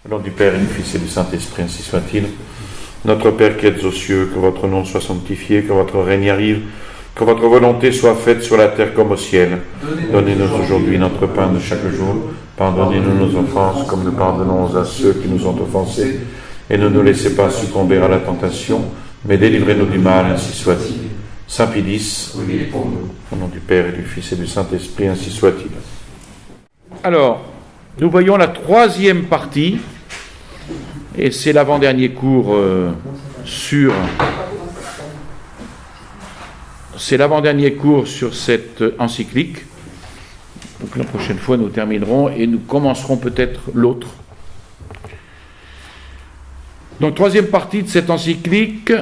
Au nom du Père et du Fils et du Saint-Esprit, ainsi soit-il. Notre Père qui êtes aux cieux, que votre nom soit sanctifié, que votre règne arrive, que votre volonté soit faite sur la terre comme au ciel. Donnez-nous aujourd'hui notre pain de chaque jour. Pardonnez-nous nos offenses, comme nous pardonnons à ceux qui nous ont offensés. Et ne nous laissez pas succomber à la tentation, mais délivrez-nous du mal, ainsi soit-il. Saint Pilice, au nom du Père et du Fils et du Saint-Esprit, ainsi soit-il. Alors, nous voyons la troisième partie, et c'est l'avant-dernier cours sur cette encyclique. Donc la prochaine fois, nous terminerons et nous commencerons peut-être l'autre. Donc, troisième partie de cette encyclique,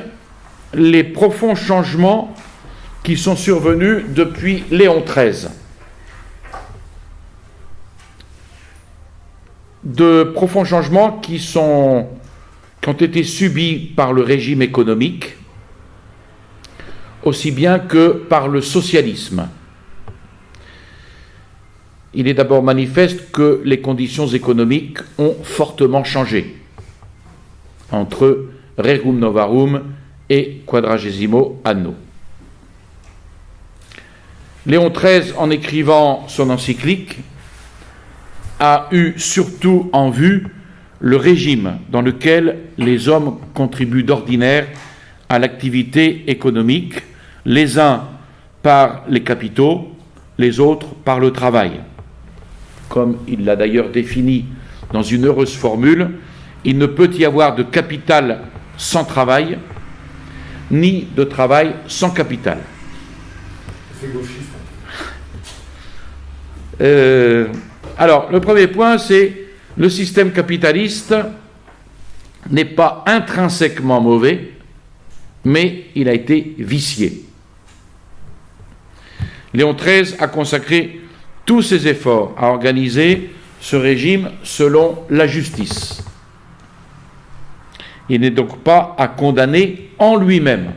les profonds changements qui sont survenus depuis Léon XIII. De profonds changements qui ont été subis par le régime économique, aussi bien que par le socialisme. Il est d'abord manifeste que les conditions économiques ont fortement changé entre Rerum Novarum et Quadragesimo Anno. Léon XIII, en écrivant son encyclique, a eu surtout en vue le régime dans lequel les hommes contribuent d'ordinaire à l'activité économique, les uns par les capitaux, les autres par le travail. Comme il l'a d'ailleurs défini dans une heureuse formule, il ne peut y avoir de capital sans travail, ni de travail sans capital. C'est gauchiste. Alors, le premier point, c'est le système capitaliste n'est pas intrinsèquement mauvais, mais il a été vicié. Léon XIII a consacré tous ses efforts à organiser ce régime selon la justice. Il n'est donc pas à condamner en lui-même.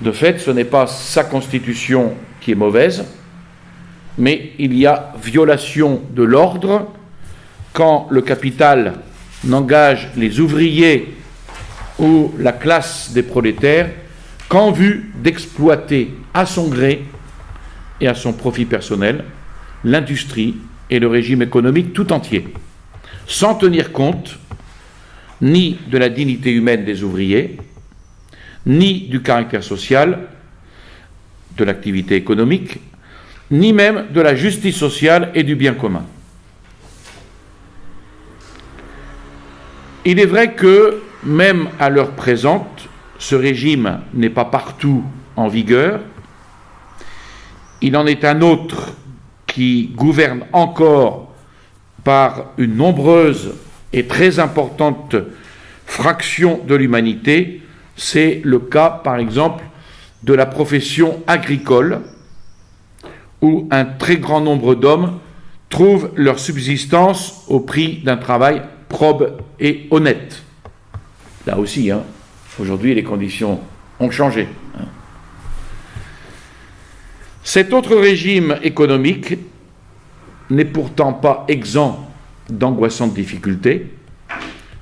De fait, ce n'est pas sa constitution qui est mauvaise, mais il y a violation de l'ordre quand le capital n'engage les ouvriers ou la classe des prolétaires qu'en vue d'exploiter à son gré et à son profit personnel l'industrie et le régime économique tout entier, sans tenir compte ni de la dignité humaine des ouvriers, ni du caractère social de l'activité économique, ni même de la justice sociale et du bien commun. Il est vrai que, même à l'heure présente, ce régime n'est pas partout en vigueur. Il en est un autre qui gouverne encore par une nombreuse et très importante fraction de l'humanité. C'est le cas, par exemple, de la profession agricole, où un très grand nombre d'hommes trouvent leur subsistance au prix d'un travail probe et honnête. Là aussi, aujourd'hui, les conditions ont changé. Cet autre régime économique n'est pourtant pas exempt d'angoissantes difficultés.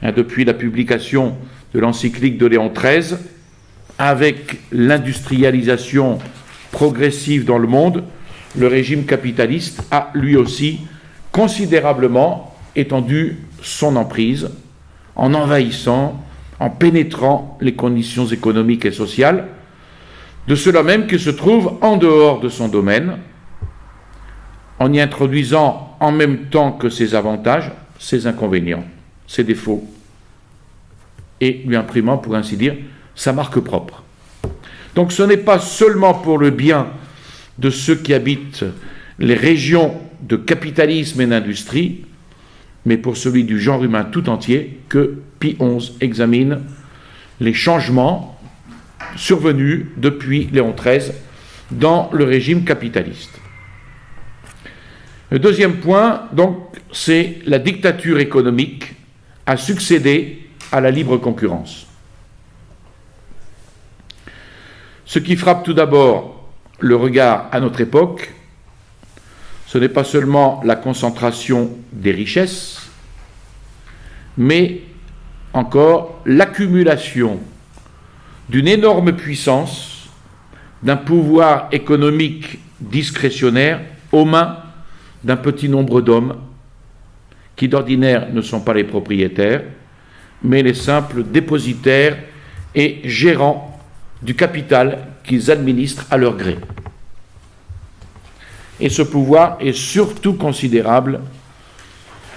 Depuis la publication de l'encyclique de Léon XIII, avec l'industrialisation progressive dans le monde, le régime capitaliste a lui aussi considérablement étendu son emprise en envahissant, en pénétrant les conditions économiques et sociales de ceux-là même qui se trouvent en dehors de son domaine, en y introduisant en même temps que ses avantages, ses inconvénients, ses défauts, et lui imprimant, pour ainsi dire, sa marque propre. Donc ce n'est pas seulement pour le bien de ceux qui habitent les régions de capitalisme et d'industrie, mais pour celui du genre humain tout entier, que Pie XI examine les changements survenus depuis Léon XIII dans le régime capitaliste. Le deuxième point, donc, c'est la dictature économique a succédé à la libre concurrence. Ce qui frappe tout d'abord le regard à notre époque, ce n'est pas seulement la concentration des richesses, mais encore l'accumulation d'une énorme puissance, d'un pouvoir économique discrétionnaire aux mains d'un petit nombre d'hommes qui d'ordinaire ne sont pas les propriétaires, mais les simples dépositaires et gérants du capital qu'ils administrent à leur gré. Et ce pouvoir est surtout considérable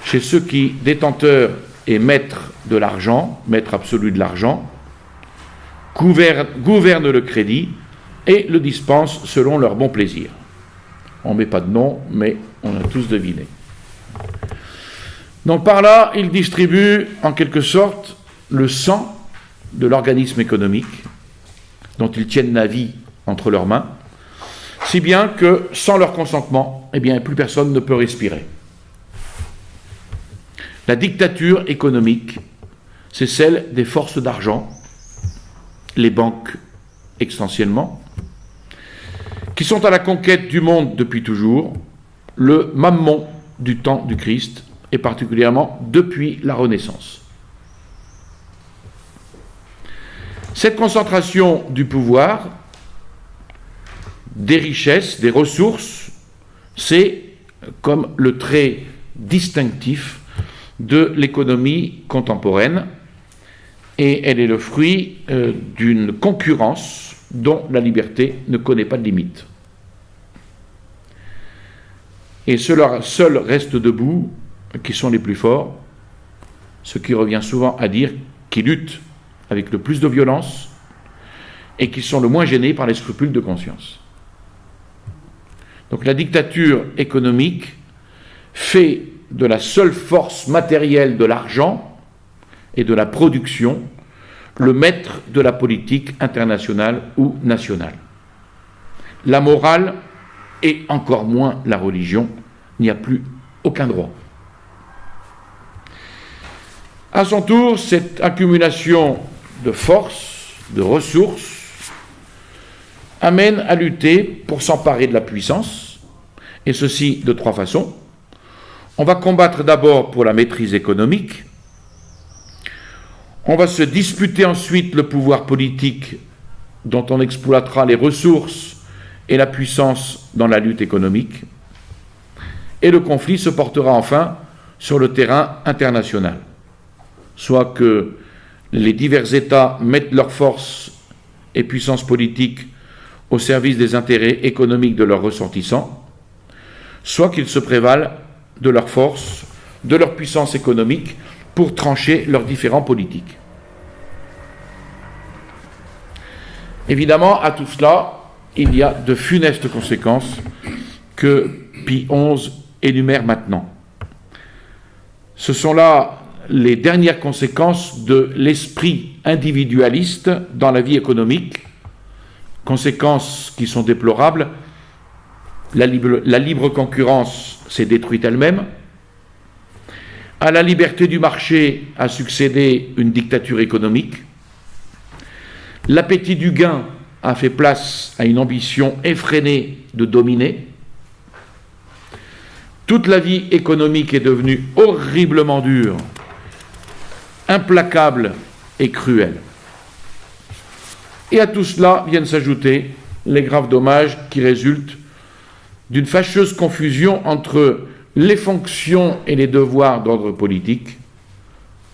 chez ceux qui, détenteurs et maîtres de l'argent, maîtres absolus de l'argent, gouvernent le crédit et le dispensent selon leur bon plaisir. On ne met pas de nom, mais on a tous deviné. Donc par là, ils distribuent en quelque sorte le sang de l'organisme économique dont ils tiennent la vie entre leurs mains, si bien que sans leur consentement, eh bien, plus personne ne peut respirer. La dictature économique, c'est celle des forces d'argent, les banques extensionnellement, qui sont à la conquête du monde depuis toujours, le mammon du temps du Christ, et particulièrement depuis la Renaissance. Cette concentration du pouvoir, des richesses, des ressources, c'est comme le trait distinctif de l'économie contemporaine, et elle est le fruit d'une concurrence dont la liberté ne connaît pas de limite. Et ceux-là seuls restent debout, qui sont les plus forts, ce qui revient souvent à dire qu'ils luttent avec le plus de violence et qui sont le moins gênés par les scrupules de conscience. Donc la dictature économique fait de la seule force matérielle de l'argent et de la production le maître de la politique internationale ou nationale. La morale, et encore moins la religion, n'y a plus aucun droit. À son tour, cette accumulation de forces, de ressources, amène à lutter pour s'emparer de la puissance, et ceci de trois façons. On va combattre d'abord pour la maîtrise économique, on va se disputer ensuite le pouvoir politique dont on exploitera les ressources et la puissance dans la lutte économique, et le conflit se portera enfin sur le terrain international, soit que les divers États mettent leurs forces et puissances politiques au service des intérêts économiques de leurs ressortissants, soit qu'ils se prévalent de leurs forces, de leur puissance économique pour trancher leurs différends politiques. Évidemment, à tout cela, il y a de funestes conséquences que Pie XI énumère maintenant. Ce sont là les dernières conséquences de l'esprit individualiste dans la vie économique, conséquences qui sont déplorables. La libre concurrence s'est détruite elle-même. À la liberté du marché a succédé une dictature économique. L'appétit du gain a fait place à une ambition effrénée de dominer. Toute la vie économique est devenue horriblement dure, implacable et cruelle. Et à tout cela viennent s'ajouter les graves dommages qui résultent d'une fâcheuse confusion entre les fonctions et les devoirs d'ordre politique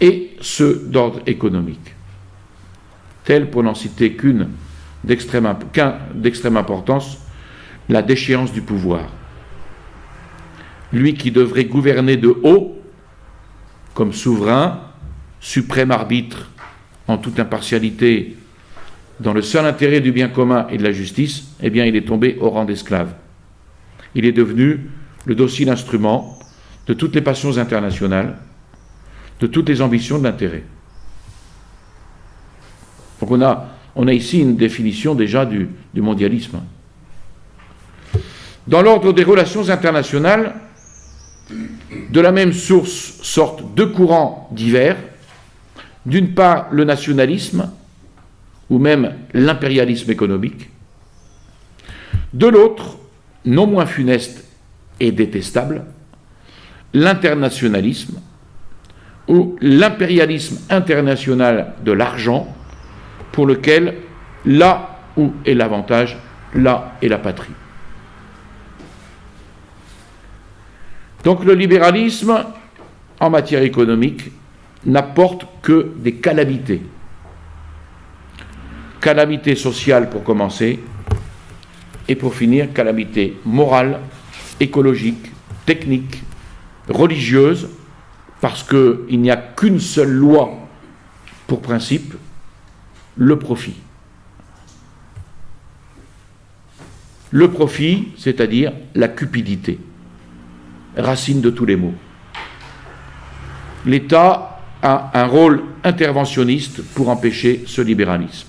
et ceux d'ordre économique. Telle, pour n'en citer qu'un d'extrême importance, la déchéance du pouvoir. Lui qui devrait gouverner de haut, comme souverain, suprême arbitre, en toute impartialité, dans le seul intérêt du bien commun et de la justice, eh bien il est tombé au rang d'esclave. Il est devenu le docile instrument de toutes les passions internationales, de toutes les ambitions de l'intérêt. Donc on a ici une définition déjà du mondialisme. Dans l'ordre des relations internationales, de la même source sortent deux courants divers. D'une part, le nationalisme, ou même l'impérialisme économique. De l'autre, non moins funeste et détestable, l'internationalisme, ou l'impérialisme international de l'argent, pour lequel là où est l'avantage, là est la patrie. Donc le libéralisme, en matière économique, n'apporte que des calamités. Calamité sociale pour commencer, et pour finir, calamité morale, écologique, technique, religieuse, parce qu'il n'y a qu'une seule loi pour principe, le profit. Le profit, c'est-à-dire la cupidité, racine de tous les maux. L'État a un rôle interventionniste pour empêcher ce libéralisme.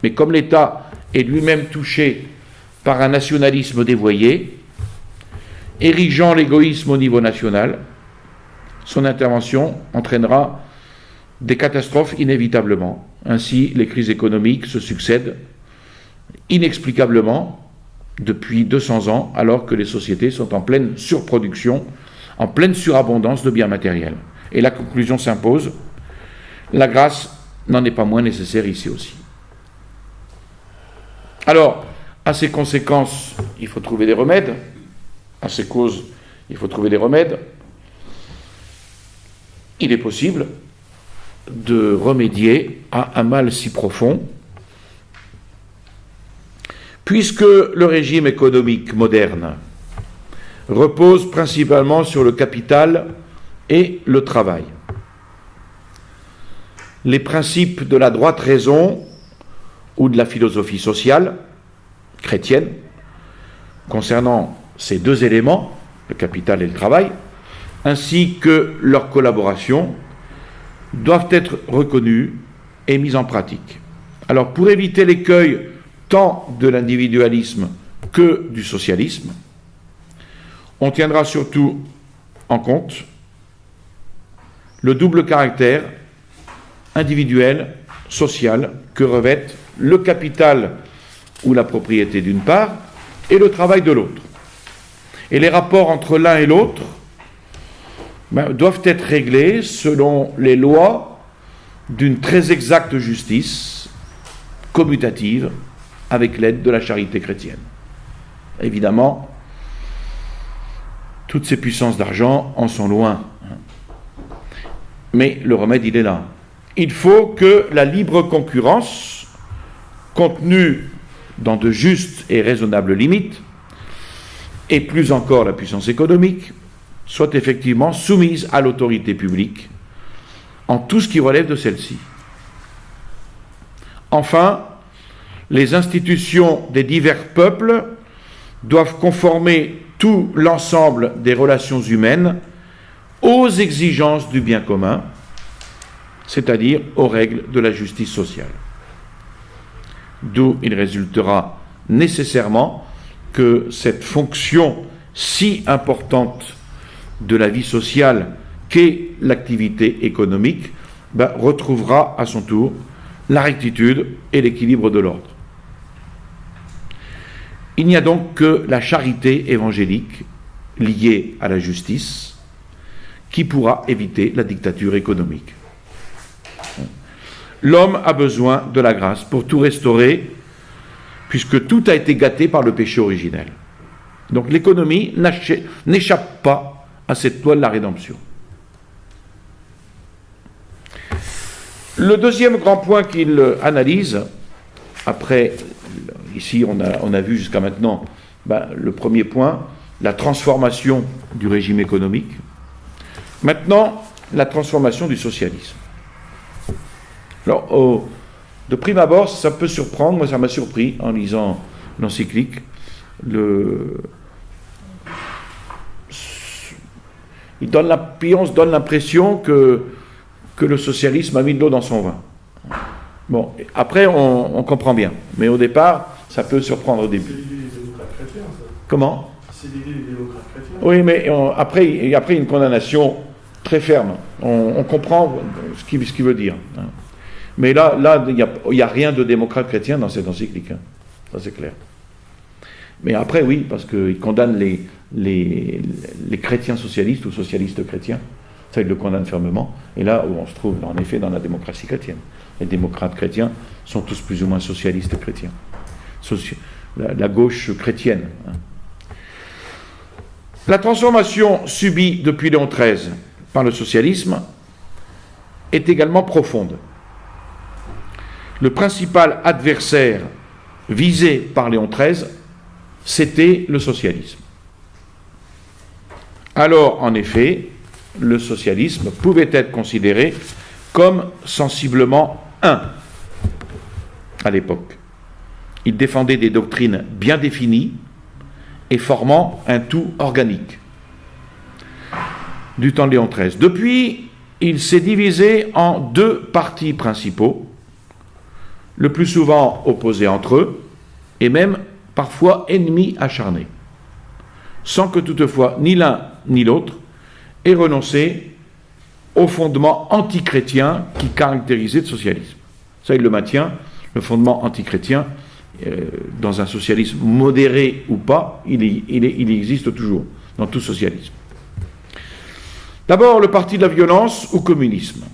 Mais comme l'État est lui-même touché par un nationalisme dévoyé, érigeant l'égoïsme au niveau national, son intervention entraînera des catastrophes inévitablement. Ainsi, les crises économiques se succèdent inexplicablement depuis 200 ans, alors que les sociétés sont en pleine surproduction, en pleine surabondance de biens matériels. Et la conclusion s'impose, la grâce n'en est pas moins nécessaire ici aussi. Alors, à ces conséquences, il faut trouver des remèdes. À ces causes, il faut trouver des remèdes. Il est possible de remédier à un mal si profond, puisque le régime économique moderne repose principalement sur le capital et le travail. Les principes de la droite raison ou de la philosophie sociale chrétienne concernant ces deux éléments, le capital et le travail, ainsi que leur collaboration, doivent être reconnus et mis en pratique. Alors, pour éviter l'écueil tant de l'individualisme que du socialisme, on tiendra surtout en compte le double caractère individuel, social, que revêtent le capital ou la propriété d'une part et le travail de l'autre. Et les rapports entre l'un et l'autre doivent être réglés selon les lois d'une très exacte justice commutative avec l'aide de la charité chrétienne. Évidemment, toutes ces puissances d'argent en sont loin. Mais le remède, il est là. Il faut que la libre concurrence, contenue dans de justes et raisonnables limites, et plus encore la puissance économique, soit effectivement soumise à l'autorité publique en tout ce qui relève de celle-ci. Enfin, les institutions des divers peuples doivent conformer tout l'ensemble des relations humaines aux exigences du bien commun, c'est-à-dire aux règles de la justice sociale. D'où il résultera nécessairement que cette fonction si importante de la vie sociale qu'est l'activité économique retrouvera à son tour la rectitude et l'équilibre de l'ordre. Il n'y a donc que la charité évangélique liée à la justice qui pourra éviter la dictature économique. L'homme a besoin de la grâce pour tout restaurer, puisque tout a été gâté par le péché originel. Donc l'économie n'échappe pas à cette loi de la rédemption. Le deuxième grand point qu'il analyse, après, ici on a vu jusqu'à maintenant le premier point, la transformation du régime économique. Maintenant, la transformation du socialisme. Alors, de prime abord, ça peut surprendre, moi ça m'a surpris en lisant l'encyclique, on se donne l'impression que le socialisme a mis de l'eau dans son vin. Bon, après on comprend bien, mais au départ, ça peut surprendre au début. C'est l'idée des démocrates chrétiens, ça. Comment ? C'est l'idée des démocrates chrétiens. Oui, mais après une condamnation très ferme. On comprend ce qu'il veut dire. Mais là, il n'y a rien de démocrate chrétien dans cette encyclique. Ça, c'est clair. Mais après, oui, parce qu'il condamne les chrétiens socialistes ou socialistes chrétiens Ça, il le condamne fermement. Et là où on se trouve, en effet, dans la démocratie chrétienne. Les démocrates chrétiens sont tous plus ou moins socialistes chrétiens. La gauche chrétienne. La transformation subie depuis Léon XIII par le socialisme est également profonde. Le principal adversaire visé par Léon XIII, c'était le socialisme. Alors, en effet, le socialisme pouvait être considéré comme sensiblement un à l'époque. Il défendait des doctrines bien définies et formant un tout organique du temps de Léon XIII. Depuis, il s'est divisé en deux partis principaux, le plus souvent opposés entre eux, et même parfois ennemis acharnés, sans que toutefois ni l'un ni l'autre ait renoncé au fondement antichrétien qui caractérisait le socialisme. Ça, il le maintient, le fondement antichrétien, dans un socialisme modéré ou pas, il existe toujours, dans tout socialisme. D'abord, le parti de la violence ou communisme.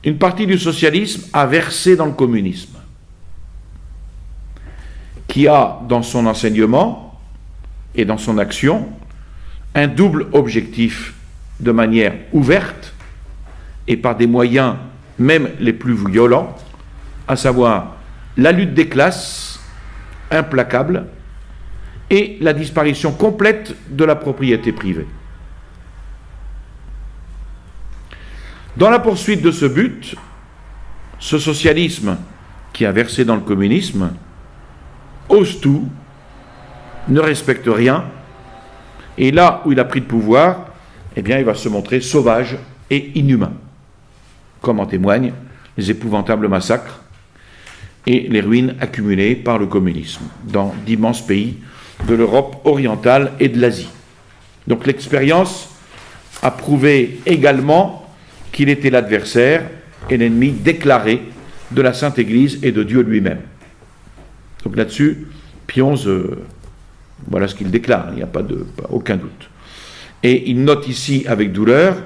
Une partie du socialisme a versé dans le communisme, qui a, dans son enseignement et dans son action, un double objectif de manière ouverte et par des moyens même les plus violents, à savoir la lutte des classes implacable et la disparition complète de la propriété privée. Dans la poursuite de ce but, ce socialisme qui a versé dans le communisme ose tout, ne respecte rien, et là où il a pris le pouvoir, eh bien, il va se montrer sauvage et inhumain, comme en témoignent les épouvantables massacres et les ruines accumulées par le communisme dans d'immenses pays de l'Europe orientale et de l'Asie. Donc l'expérience a prouvé également qu'il était l'adversaire et l'ennemi déclaré de la Sainte Église et de Dieu lui-même. Donc là-dessus, Pie XI, voilà ce qu'il déclare, il n'y a pas aucun doute. Et il note ici avec douleur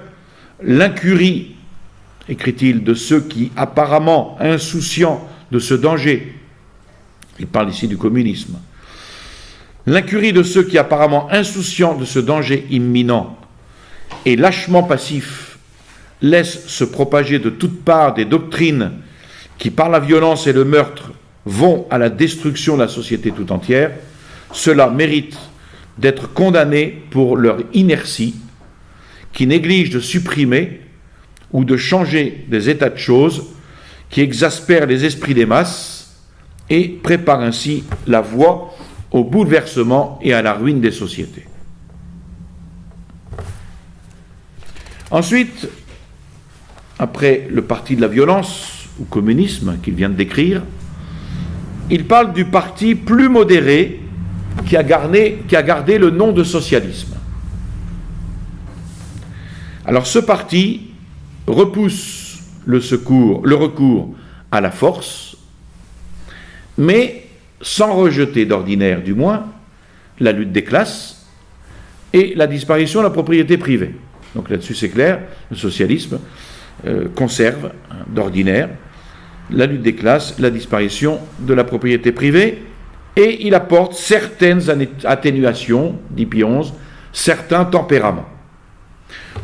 l'incurie, écrit-il, de ceux qui, apparemment insouciants de ce danger, il parle ici du communisme, l'incurie de ceux qui, apparemment insouciants de ce danger imminent et lâchement passifs, laissent se propager de toutes parts des doctrines qui, par la violence et le meurtre, vont à la destruction de la société tout entière, cela mérite d'être condamné pour leur inertie, qui néglige de supprimer ou de changer des états de choses qui exaspèrent les esprits des masses et préparent ainsi la voie au bouleversement et à la ruine des sociétés. Ensuite, après le parti de la violence ou communisme qu'il vient de décrire, il parle du parti plus modéré qui a gardé le nom de socialisme. Alors ce parti repousse le recours à la force, mais sans rejeter d'ordinaire du moins la lutte des classes et la disparition de la propriété privée. Donc là-dessus c'est clair, le socialisme conserve d'ordinaire la lutte des classes, la disparition de la propriété privée, et il apporte certaines atténuations, dit Pie XI, certains tempéraments.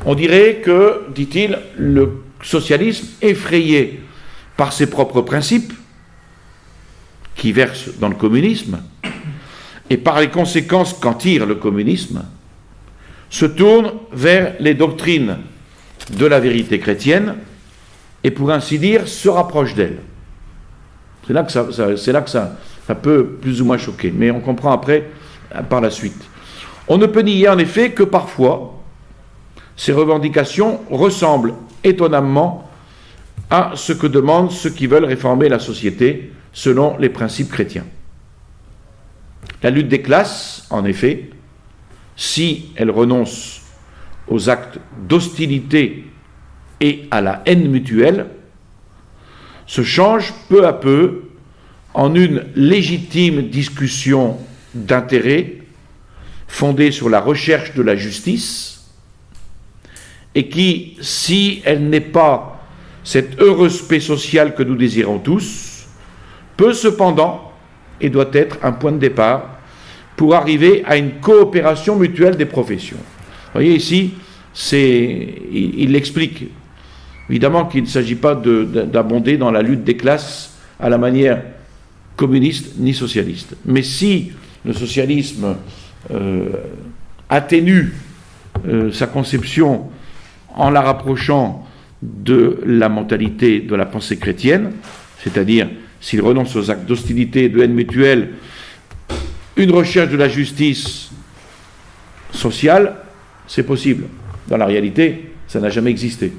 On dirait que, dit-il, le socialisme, effrayé par ses propres principes, qui versent dans le communisme, et par les conséquences qu'en tire le communisme, se tourne vers les doctrines de la vérité chrétienne, et pour ainsi dire, se rapproche d'elle. C'est là que ça peut plus ou moins choquer, mais on comprend après, par la suite. On ne peut nier en effet que parfois, ces revendications ressemblent étonnamment à ce que demandent ceux qui veulent réformer la société selon les principes chrétiens. La lutte des classes, en effet, si elle renonce aux actes d'hostilité et à la haine mutuelle, se change peu à peu en une légitime discussion d'intérêts fondée sur la recherche de la justice et qui, si elle n'est pas cette heureuse paix sociale que nous désirons tous, peut cependant, et doit être un point de départ, pour arriver à une coopération mutuelle des professions. Vous voyez ici, il l'explique. Évidemment qu'il ne s'agit pas d'abonder dans la lutte des classes à la manière communiste ni socialiste. Mais si le socialisme atténue sa conception en la rapprochant de la mentalité de la pensée chrétienne, c'est-à-dire s'il renonce aux actes d'hostilité et de haine mutuelle, une recherche de la justice sociale, c'est possible. Dans la réalité, ça n'a jamais existé.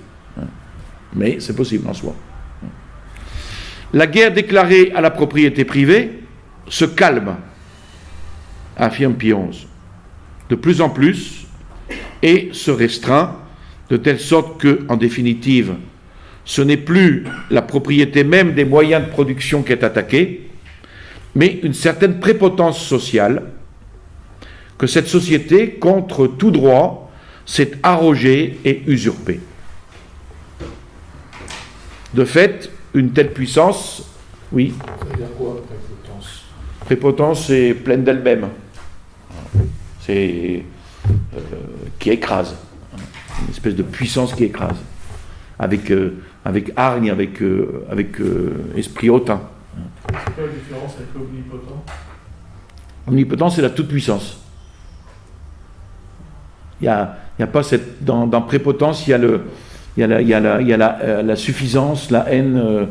Mais c'est possible en soi. La guerre déclarée à la propriété privée se calme, affirme Pie XI, de plus en plus, et se restreint, de telle sorte que, en définitive, ce n'est plus la propriété même des moyens de production qui est attaquée, mais une certaine prépotence sociale que cette société, contre tout droit, s'est arrogée et usurpée. De fait, une telle puissance, oui. Ça veut dire quoi, prépotence? Prépotence, c'est pleine d'elle-même. C'est qui écrase. Une espèce de puissance qui écrase. Avec hargne, avec esprit hautain. C'est quoi la différence avec l'omnipotent? Omnipotent, c'est la toute-puissance. Il y a pas cette... Dans prépotence, il y a la suffisance, la haine...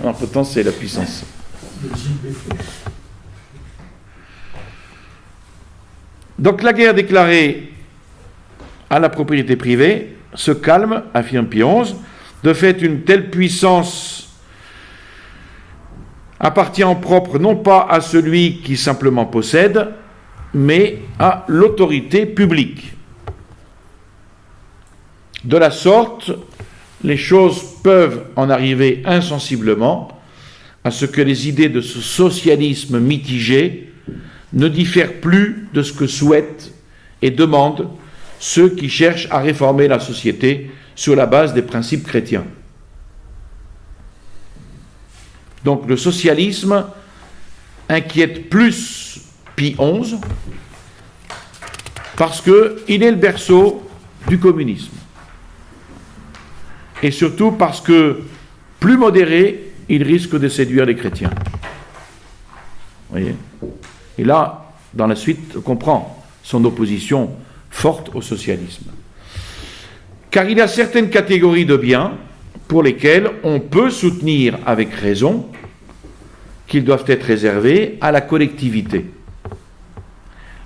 L'omnipotence, c'est la puissance. Donc la guerre déclarée à la propriété privée se calme, affirme Pie XI. De fait, une telle puissance appartient en propre non pas à celui qui simplement possède, mais à l'autorité publique. De la sorte, les choses peuvent en arriver insensiblement à ce que les idées de ce socialisme mitigé ne diffèrent plus de ce que souhaitent et demandent ceux qui cherchent à réformer la société sur la base des principes chrétiens. Donc le socialisme inquiète plus Pie XI parce qu'il est le berceau du communisme. Et surtout parce que, plus modéré, il risque de séduire les chrétiens. Vous voyez ? Et là, dans la suite, on comprend son opposition forte au socialisme. Car il y a certaines catégories de biens pour lesquels on peut soutenir avec raison qu'ils doivent être réservés à la collectivité,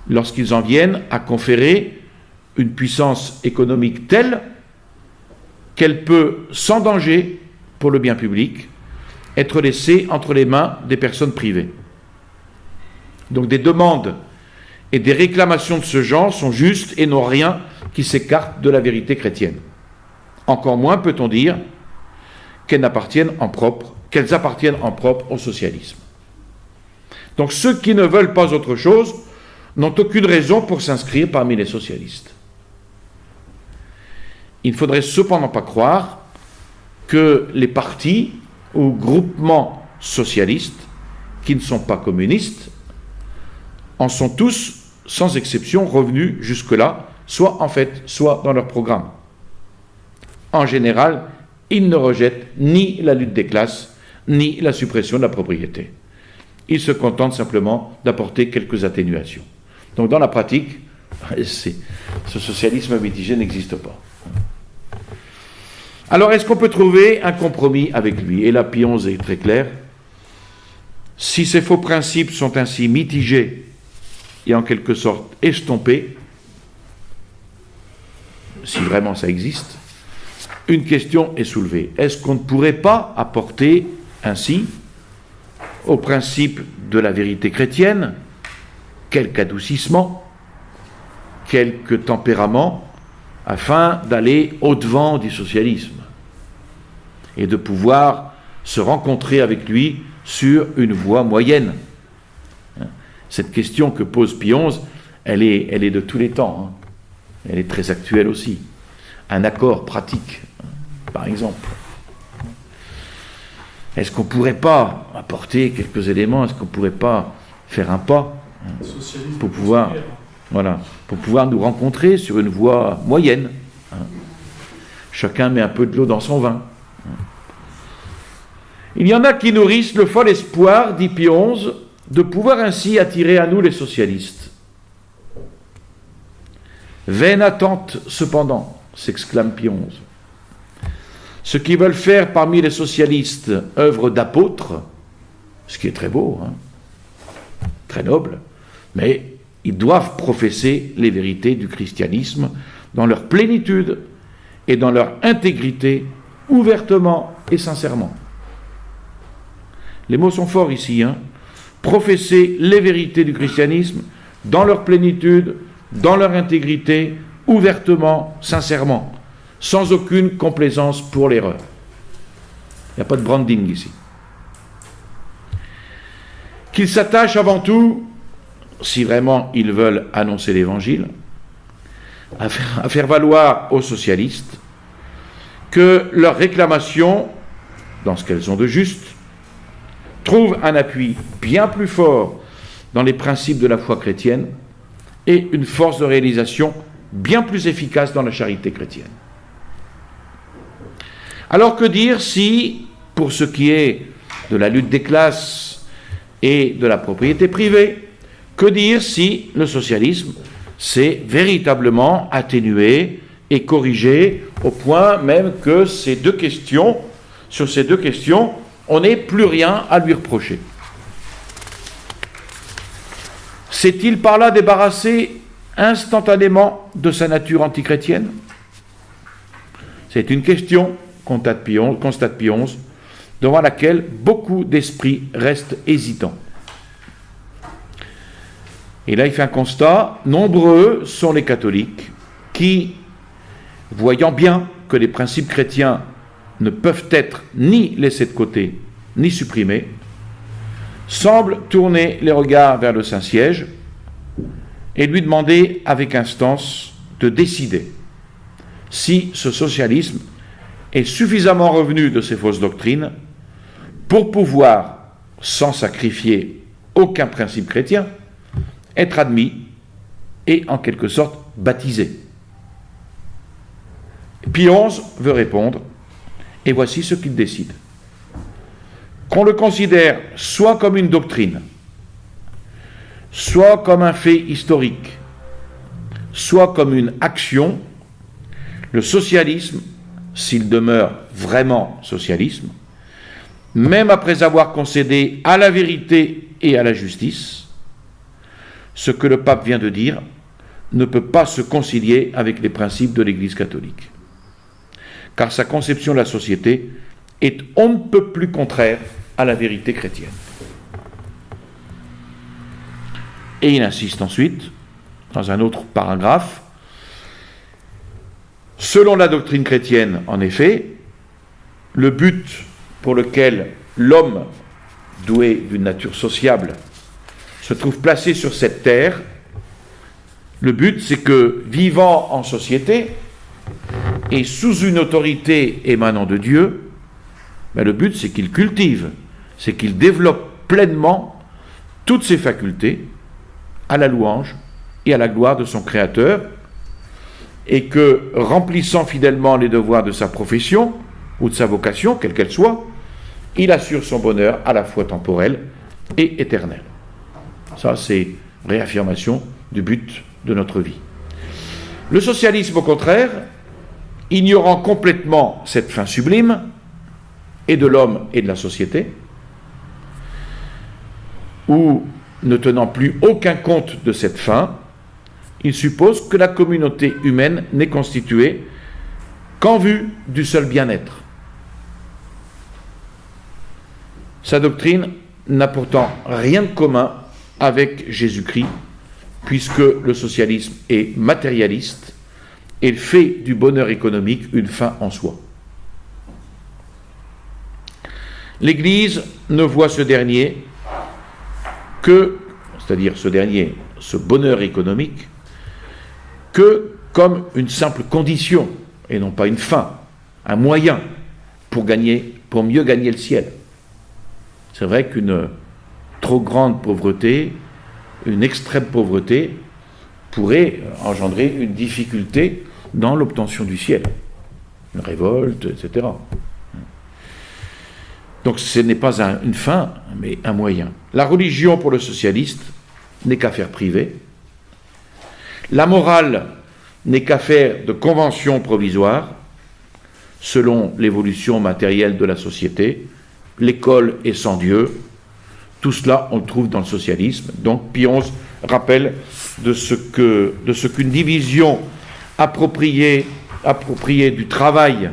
lorsqu'ils en viennent à conférer une puissance économique telle qu'elle peut, sans danger pour le bien public, être laissée entre les mains des personnes privées. Donc des demandes et des réclamations de ce genre sont justes et n'ont rien qui s'écarte de la vérité chrétienne. Encore moins peut-on dire qu'elles appartiennent en propre au socialisme. Donc ceux qui ne veulent pas autre chose n'ont aucune raison pour s'inscrire parmi les socialistes. Il ne faudrait cependant pas croire que les partis ou groupements socialistes qui ne sont pas communistes en sont tous, sans exception, revenus jusque-là, soit dans leur programme. En général, ils ne rejettent ni la lutte des classes, ni la suppression de la propriété. Ils se contentent simplement d'apporter quelques atténuations. Donc dans la pratique, ce socialisme mitigé n'existe pas. Alors est-ce qu'on peut trouver un compromis avec lui? Et là, Pie XI est très clair. Si ces faux principes sont ainsi mitigés et en quelque sorte estompés, si vraiment ça existe, une question est soulevée. Est-ce qu'on ne pourrait pas apporter ainsi au principe de la vérité chrétienne quelque adoucissement, quelque tempérament, afin d'aller au-devant du socialisme et de pouvoir se rencontrer avec lui sur une voie moyenne? Cette question que pose Pie XI, elle est de tous les temps. elle est très actuelle aussi. Un accord pratique, par exemple. Est-ce qu'on ne pourrait pas apporter quelques éléments, est-ce qu'on ne pourrait pas faire un pas pour pouvoir, pour pouvoir nous rencontrer sur une voie moyenne. Chacun met un peu de l'eau dans son vin. Il y en a qui nourrissent le fol espoir, dit Pie XI, de pouvoir ainsi attirer à nous les socialistes. Vaine attente, cependant, s'exclame Pie XI. Ceux qui veulent faire parmi les socialistes œuvre d'apôtres, ce qui est très beau, très noble, mais ils doivent professer les vérités du christianisme dans leur plénitude et dans leur intégrité, ouvertement et sincèrement. Les mots sont forts ici, professer les vérités du christianisme dans leur plénitude, dans leur intégrité, ouvertement, sincèrement, sans aucune complaisance pour l'erreur. Il n'y a pas de branding ici. Qu'ils s'attachent avant tout, si vraiment ils veulent annoncer l'Évangile, à faire valoir aux socialistes que leurs réclamations, dans ce qu'elles ont de juste, trouvent un appui bien plus fort dans les principes de la foi chrétienne et une force de réalisation bien plus efficace dans la charité chrétienne. Alors que dire si, pour ce qui est de la lutte des classes et de la propriété privée, que dire si le socialisme s'est véritablement atténué et corrigé au point même que sur ces deux questions, on n'ait plus rien à lui reprocher. S'est-il par là débarrassé instantanément de sa nature antichrétienne ? C'est une question, constate Pie XI, devant laquelle beaucoup d'esprits restent hésitants. Et là, il fait un constat, nombreux sont les catholiques qui, voyant bien que les principes chrétiens ne peuvent être ni laissés de côté, ni supprimés, semblent tourner les regards vers le Saint-Siège et lui demander avec instance de décider si ce socialisme est suffisamment revenu de ses fausses doctrines pour pouvoir, sans sacrifier aucun principe chrétien, être admis et en quelque sorte baptisé. Pie XI veut répondre, et voici ce qu'il décide. Qu'on le considère soit comme une doctrine, soit comme un fait historique, soit comme une action, le socialisme, s'il demeure vraiment socialisme, même après avoir concédé à la vérité et à la justice, ce que le pape vient de dire ne peut pas se concilier avec les principes de l'Église catholique. Car sa conception de la société est on ne peut plus contraire à la vérité chrétienne. Et il insiste ensuite, dans un autre paragraphe, selon la doctrine chrétienne, en effet, le but pour lequel l'homme, doué d'une nature sociable, se trouve placé sur cette terre, le but c'est que, vivant en société, et sous une autorité émanant de Dieu, le but c'est qu'il cultive, c'est qu'il développe pleinement toutes ses facultés à la louange et à la gloire de son Créateur, et que, remplissant fidèlement les devoirs de sa profession ou de sa vocation, quelle qu'elle soit, il assure son bonheur à la fois temporel et éternel. Ça, c'est réaffirmation du but de notre vie. Le socialisme, au contraire, ignorant complètement cette fin sublime, et de l'homme et de la société, ou ne tenant plus aucun compte de cette fin, il suppose que la communauté humaine n'est constituée qu'en vue du seul bien-être. Sa doctrine n'a pourtant rien de commun avec Jésus-Christ, puisque le socialisme est matérialiste et fait du bonheur économique une fin en soi. L'Église ne voit ce dernier que, c'est-à-dire ce bonheur économique, que comme une simple condition, et non pas une fin, un moyen pour mieux gagner le ciel. C'est vrai qu'une trop grande pauvreté, une extrême pauvreté, pourrait engendrer une difficulté dans l'obtention du ciel, une révolte, etc. Donc ce n'est pas une fin, mais un moyen. La religion pour le socialiste n'est qu'affaire privée. La morale n'est qu'affaire de convention provisoire, selon l'évolution matérielle de la société. L'école est sans Dieu. Tout cela, on le trouve dans le socialisme. Donc Pie XI rappelle de ce qu'une division appropriée du travail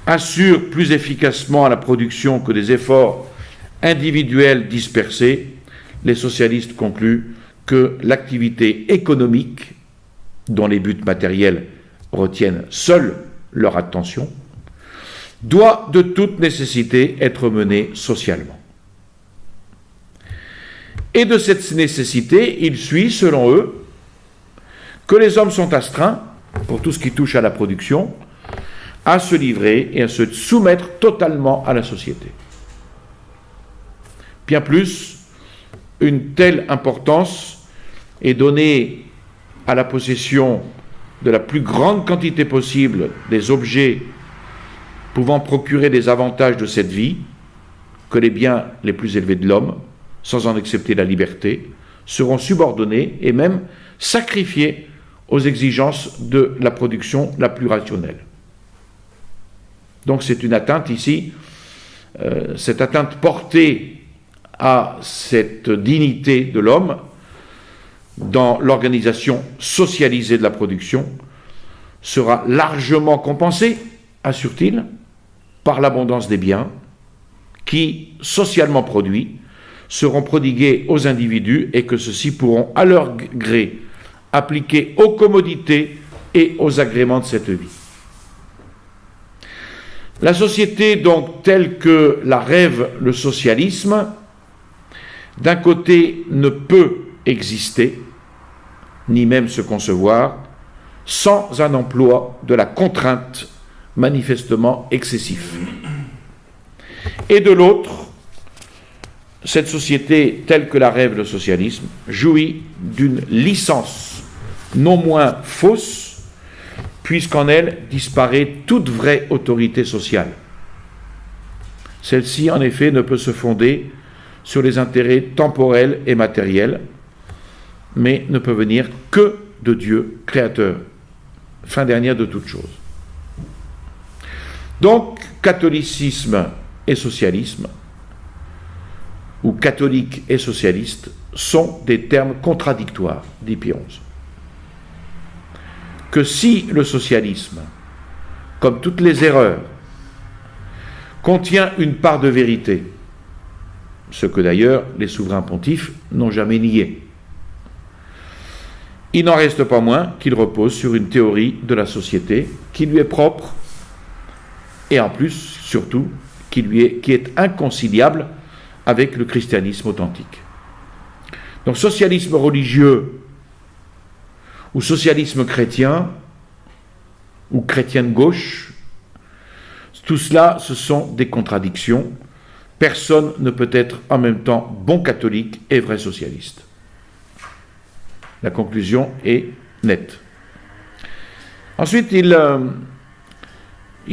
assure plus efficacement la production que des efforts individuels dispersés. Les socialistes concluent que l'activité économique, dont les buts matériels retiennent seuls leur attention, doit de toute nécessité être menée socialement. Et de cette nécessité, il suit, selon eux, que les hommes sont astreints, pour tout ce qui touche à la production, à se livrer et à se soumettre totalement à la société. Bien plus, une telle importance est donnée à la possession de la plus grande quantité possible des objets pouvant procurer des avantages de cette vie, que les biens les plus élevés de l'homme, sans en accepter la liberté, seront subordonnés et même sacrifiés aux exigences de la production la plus rationnelle. Donc c'est une atteinte ici, cette atteinte portée à cette dignité de l'homme dans l'organisation socialisée de la production sera largement compensée, assure-t-il, par l'abondance des biens qui, socialement produits, seront prodigués aux individus et que ceux-ci pourront à leur gré appliquer aux commodités et aux agréments de cette vie. La société, donc, telle que la rêve le socialisme, d'un côté, ne peut exister, ni même se concevoir, sans un emploi de la contrainte manifestement excessif. Et de l'autre, cette société, telle que la rêve le socialisme, jouit d'une licence non moins fausse, puisqu'en elle disparaît toute vraie autorité sociale. Celle-ci, en effet, ne peut se fonder sur les intérêts temporels et matériels, mais ne peut venir que de Dieu, créateur, fin dernière de toutes choses. Donc, catholicisme et socialisme, ou catholique et socialiste, sont des termes contradictoires, dit Pie XI. Que si le socialisme, comme toutes les erreurs, contient une part de vérité, ce que d'ailleurs les souverains pontifes n'ont jamais nié, il n'en reste pas moins qu'il repose sur une théorie de la société qui lui est propre et en plus, surtout, qui est inconciliable avec le christianisme authentique. Donc socialisme religieux ou socialisme chrétien ou chrétien de gauche, tout cela, ce sont des contradictions. Personne ne peut être en même temps bon catholique et vrai socialiste. La conclusion est nette. Ensuite, il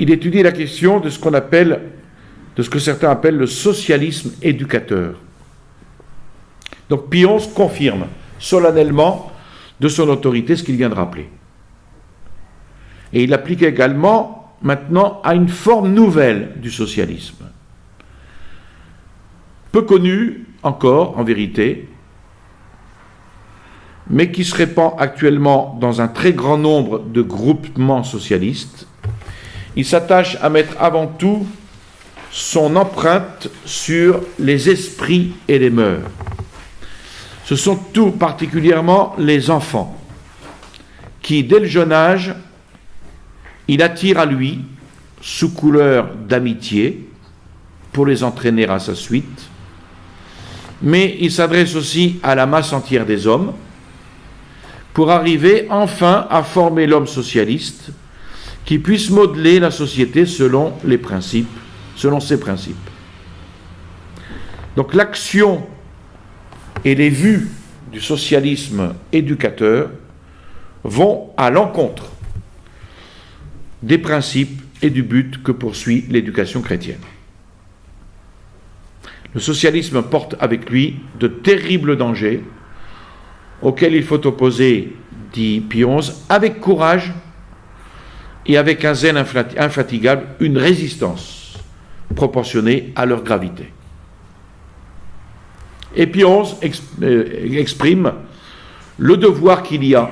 étudie la question de ce que certains appellent le socialisme éducateur. Donc Pie XI confirme solennellement de son autorité ce qu'il vient de rappeler. Et il l'applique également maintenant à une forme nouvelle du socialisme. Peu connue encore, en vérité, mais qui se répand actuellement dans un très grand nombre de groupements socialistes. Il s'attache à mettre avant tout son empreinte sur les esprits et les mœurs. Ce sont tout particulièrement les enfants qui, dès le jeune âge, il attire à lui, sous couleur d'amitié, pour les entraîner à sa suite, mais il s'adresse aussi à la masse entière des hommes, pour arriver enfin à former l'homme socialiste qui puisse modeler la société selon ses principes. Donc l'action et les vues du socialisme éducateur vont à l'encontre des principes et du but que poursuit l'éducation chrétienne. Le socialisme porte avec lui de terribles dangers auxquels il faut opposer, dit Pie XI, avec courage et avec un zèle infatigable, une résistance proportionnée à leur gravité. Et Pie XI exprime le devoir qu'il y a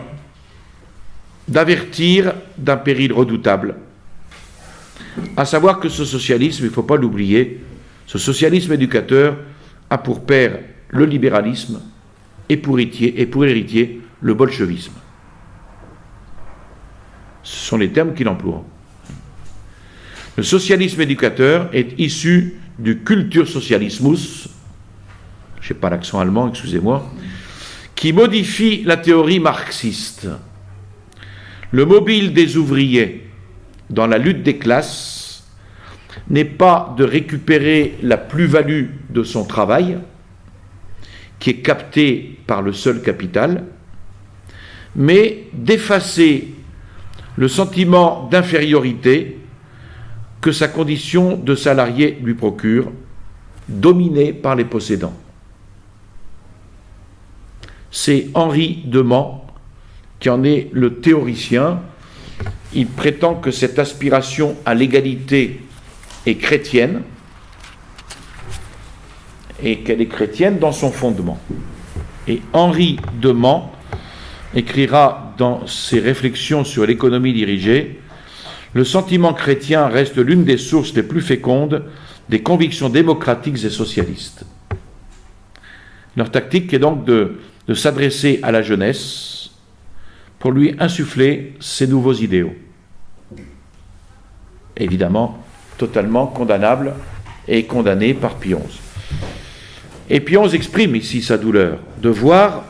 d'avertir d'un péril redoutable, à savoir que ce socialisme, il ne faut pas l'oublier, ce socialisme éducateur a pour père le libéralisme et pour héritier le bolchevisme. Ce sont les termes qu'il emploie. Le socialisme éducateur est issu du Kultursocialismus, je n'ai pas l'accent allemand, excusez-moi, qui modifie la théorie marxiste. Le mobile des ouvriers dans la lutte des classes n'est pas de récupérer la plus-value de son travail, qui est captée par le seul capital, mais d'effacer le sentiment d'infériorité que sa condition de salarié lui procure, dominé par les possédants. C'est Henri de Mans qui en est le théoricien. Il prétend que cette aspiration à l'égalité est chrétienne et qu'elle est chrétienne dans son fondement. Et Henri de Mans écrira dans ses réflexions sur l'économie dirigée: le sentiment chrétien reste l'une des sources les plus fécondes des convictions démocratiques et socialistes. Leur tactique est donc de s'adresser à la jeunesse pour lui insuffler ces nouveaux idéaux. Évidemment, totalement condamnable et condamné par Pie XI. Et Pie XI exprime ici sa douleur de voir,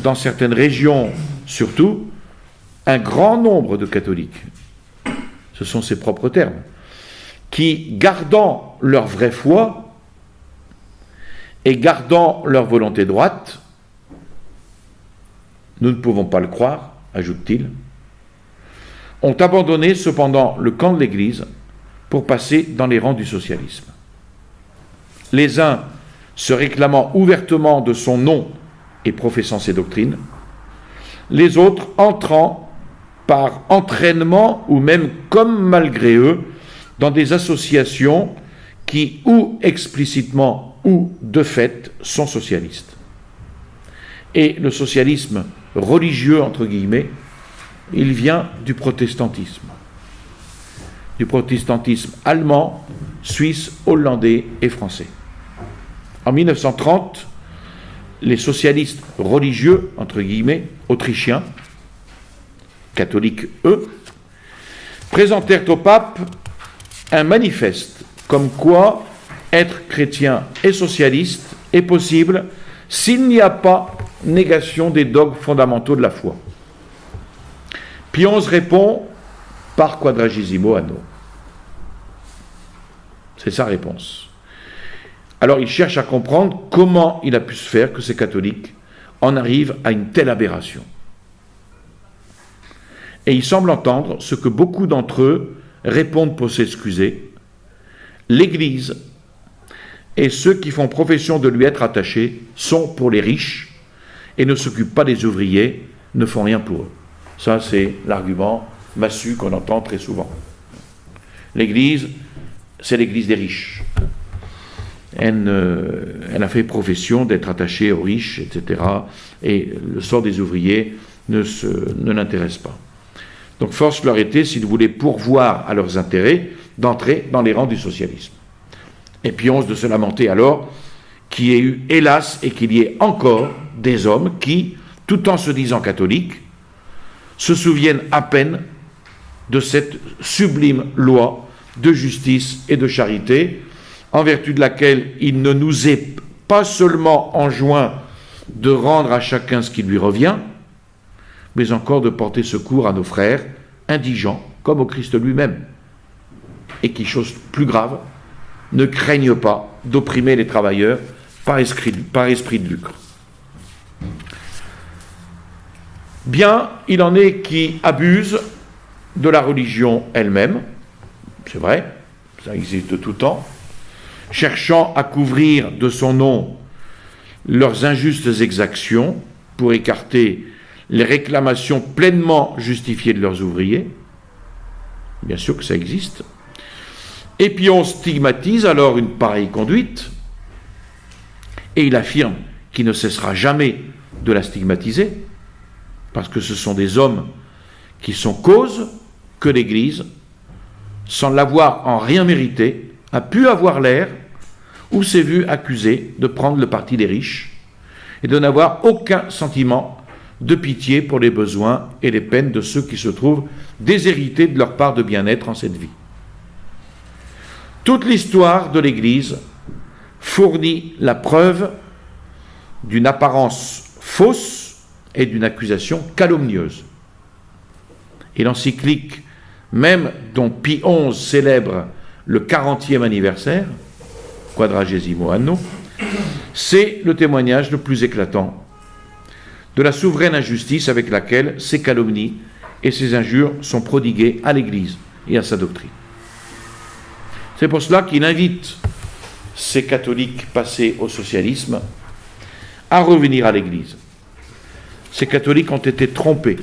dans certaines régions surtout, un grand nombre de catholiques, ce sont ses propres termes, qui, gardant leur vraie foi et gardant leur volonté droite, nous ne pouvons pas le croire, ajoute-t-il, ont abandonné cependant le camp de l'Église pour passer dans les rangs du socialisme. Les uns se réclamant ouvertement de son nom et professant ses doctrines, les autres entrant par entraînement ou même comme malgré eux dans des associations qui, ou explicitement ou de fait, sont socialistes. Et le socialisme religieux, entre guillemets, il vient du protestantisme allemand, suisse, hollandais et français. En 1930, les socialistes religieux, entre guillemets, autrichiens, catholiques eux, présentèrent au pape un manifeste comme quoi être chrétien et socialiste est possible s'il n'y a pas négation des dogmes fondamentaux de la foi. Pie XI répond par quadragesimo anno. C'est sa réponse. Alors il cherche à comprendre comment il a pu se faire que ces catholiques en arrivent à une telle aberration. Et il semble entendre ce que beaucoup d'entre eux répondent pour s'excuser: l'Église et ceux qui font profession de lui être attachés sont pour les riches et ne s'occupent pas des ouvriers, ne font rien pour eux. Ça, c'est l'argument massu qu'on entend très souvent. L'Église, c'est l'Église des riches. Elle a fait profession d'être attachée aux riches, etc. Et le sort des ouvriers ne l'intéresse pas. Donc force leur était, s'ils voulaient pourvoir à leurs intérêts, d'entrer dans les rangs du socialisme. Et Pie XI de se lamenter alors qu'il y ait eu, hélas, et qu'il y ait encore des hommes qui, tout en se disant catholiques, se souviennent à peine de cette sublime loi de justice et de charité, en vertu de laquelle il ne nous est pas seulement enjoint de rendre à chacun ce qui lui revient, mais encore de porter secours à nos frères indigents, comme au Christ lui-même, et qui, chose plus grave, ne craignent pas d'opprimer les travailleurs par esprit de lucre. Bien, il en est qui abusent de la religion elle-même, c'est vrai, ça existe de tout temps, cherchant à couvrir de son nom leurs injustes exactions pour écarter les réclamations pleinement justifiées de leurs ouvriers. Bien sûr que ça existe. Et puis on stigmatise alors une pareille conduite, et il affirme qu'il ne cessera jamais de la stigmatiser, parce que ce sont des hommes qui sont cause que l'Église, sans l'avoir en rien mérité, a pu avoir l'air ou s'est vu accusé de prendre le parti des riches et de n'avoir aucun sentiment de pitié pour les besoins et les peines de ceux qui se trouvent déshérités de leur part de bien-être en cette vie. Toute l'histoire de l'Église fournit la preuve d'une apparence fausse et d'une accusation calomnieuse. Et l'encyclique, même dont Pie XI célèbre le 40e anniversaire, Quadragesimo anno, c'est le témoignage le plus éclatant de la souveraine injustice avec laquelle ces calomnies et ces injures sont prodiguées à l'Église et à sa doctrine. C'est pour cela qu'il invite ces catholiques passés au socialisme à revenir à l'Église. Ces catholiques ont été trompés.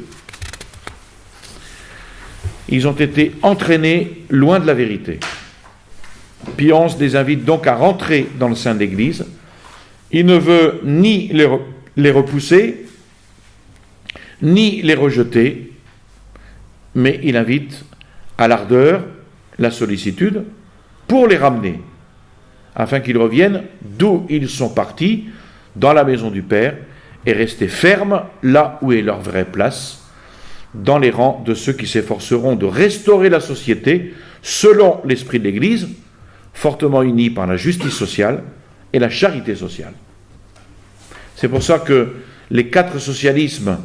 Ils ont été entraînés loin de la vérité. Pie XI les invite donc à rentrer dans le sein de l'Église. Il ne veut ni les repousser, ni les rejeter, mais il invite à l'ardeur, la sollicitude, pour les ramener, afin qu'ils reviennent d'où ils sont partis, dans la maison du Père, et rester fermes là où est leur vraie place, dans les rangs de ceux qui s'efforceront de restaurer la société selon l'esprit de l'Église, fortement unis par la justice sociale et la charité sociale. C'est pour ça que les 4 socialismes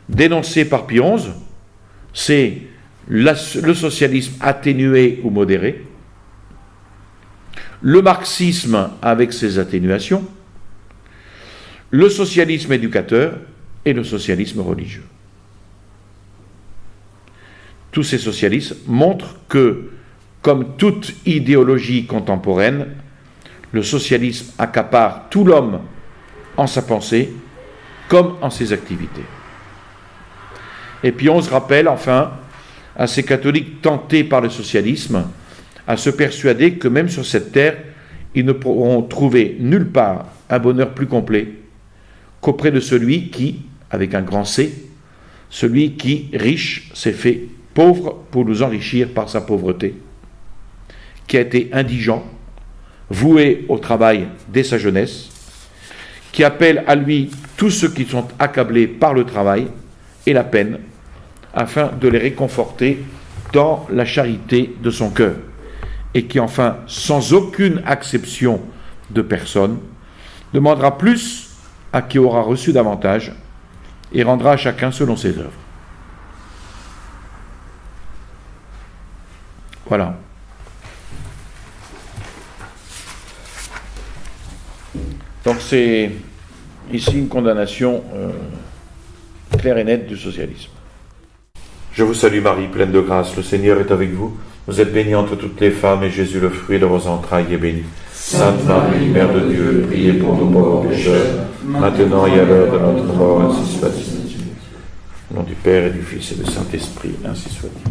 dénoncés par Pie XI, c'est le socialisme atténué ou modéré, le marxisme avec ses atténuations, le socialisme éducateur et le socialisme religieux. Tous ces socialismes montrent que, comme toute idéologie contemporaine, le socialisme accapare tout l'homme en sa pensée comme en ses activités. Et puis on se rappelle enfin à ces catholiques tentés par le socialisme à se persuader que même sur cette terre, ils ne pourront trouver nulle part un bonheur plus complet qu'auprès de celui qui, avec un grand C, celui qui, riche, s'est fait pauvre pour nous enrichir par sa pauvreté, qui a été indigent, voué au travail dès sa jeunesse, qui appelle à lui tous ceux qui sont accablés par le travail et la peine, afin de les réconforter dans la charité de son cœur, et qui enfin, sans aucune acception de personne, demandera plus à qui aura reçu davantage, et rendra à chacun selon ses œuvres. Voilà. Donc c'est ici une condamnation claire et nette du socialisme. Je vous salue Marie, pleine de grâce, le Seigneur est avec vous. Vous êtes bénie entre toutes les femmes, et Jésus, le fruit de vos entrailles, est béni. Sainte Marie, Mère de Dieu, priez pour nous pauvres pécheurs, maintenant et à l'heure de notre mort, ainsi soit-il. Au nom du Père et du Fils et du Saint-Esprit, ainsi soit-il.